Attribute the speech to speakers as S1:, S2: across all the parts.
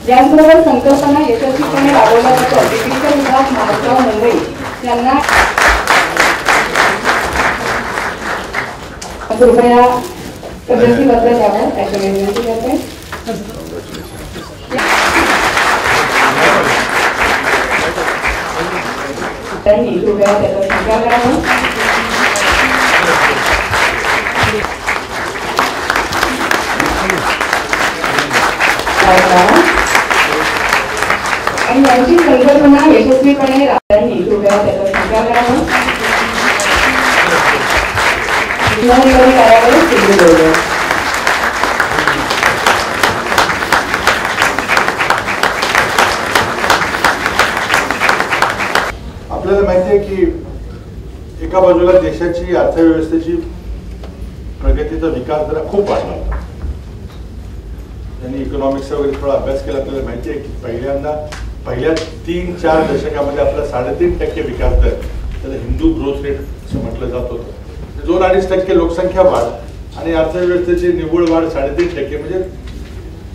S1: याचबरोबर संकल्पना यशस्वीपणे राबवल्या जातात। डिग्रीचा विभाग महाराष्ट्र मुंबई यांना कृपया प्रगतीबद्दल द्यावं त्याची विनंती करते। त्यांनी कृपया त्याचा स्वीकार करावा। आणि यांची संकल्पना यशस्वीपणे त्यांनी कृपया त्याचा स्वीकार करावा।
S2: आपल्याला माहिती आहे की एका बाजूला देशाची अर्थव्यवस्थेची प्रगतीचा विकास जरा खूप वाढला होता। त्यांनी इकॉनॉमिक्सचा वगैरे थोडा अभ्यास केला आपल्याला माहिती आहे की पहिल्या 3-4 दशकामध्ये आपला 3.5% विकास दर, त्याला हिंदू ग्रोथ रेट असं म्हटलं जात होतं। 2-2.5% लोकसंख्या वाढ आणि अर्थव्यवस्थेची निव्वळ वाढ 3.5% म्हणजे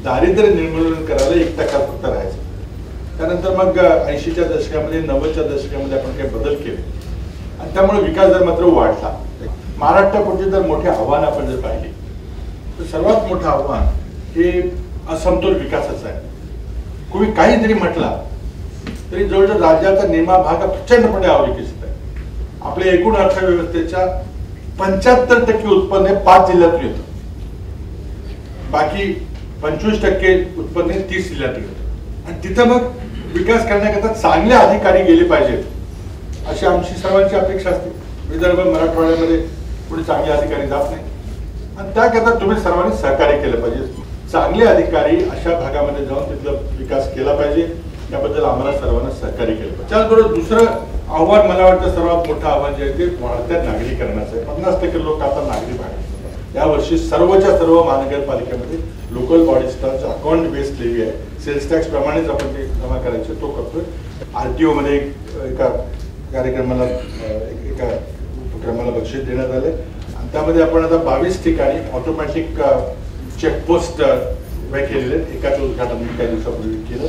S2: दारिद्र्य निर्मूलन करायला 1% फक्त राहायचं। त्यानंतर मग 80च्या दशकामध्ये 90च्या दशकामध्ये आपण काही बदल केले आणि त्यामुळे विकास दर मात्र वाढला। महाराष्ट्रापुढचे जर मोठे आव्हान आपण जर पाहिले तर सर्वात मोठं आव्हान हे असमतोल विकासाचं आहे। कोणी काही जरी म्हटला तरी जवळजवळ राज्याचा निम्मा भाग प्रचंडपणे अविकसित आहे। आपल्या एकूण अर्थव्यवस्थेच्या 75% उत्पन्न हे 5 जिल्ह्यातून येतं, बाकी 25% उत्पन्न हे 30 जिल्ह्यातून येतं। आणि तिथं मग विकास करण्याकरता चांगले अधिकारी गेले पाहिजेत अशी आमची सर्वांची अपेक्षा असते। विदर्भ मराठवाड्यामध्ये कुठे चांगले अधिकारी जात नाही आणि त्याकरता तुम्ही सर्वांनी सहकार्य केलं पाहिजे। चांगले अधिकारी अशा भागामध्ये जाऊन तिथला विकास केला पाहिजे, याबद्दल आम्हाला सर्वांना सहकार्य केलं पाहिजे। त्याचबरोबर दुसरं आव्हान मला वाटतं सर्वात मोठं आव्हान जे आहे ते वाढत्या नागरीकरणाचं आहे। 50% लोक आता नागरिक आहेत। यावर्षी सर्वच्या सर्व महानगरपालिकेमध्ये लोकल बॉडी स्टाफचा अकाउंट बेस्ड लेवी आहे, सेल्स टॅक्स प्रमाणेच आपण ते जमा करायचे तो करतोय। RTO मध्ये एका कार्यक्रमाला एका उपक्रमाला बक्षीस देण्यात आले आणि त्यामध्ये आपण आता 22 ठिकाणी ऑटोमॅटिक चेकपोस्ट उभे केलेले आहेत। एकाचं उद्घाटन काही दिवसापूर्वी केलं।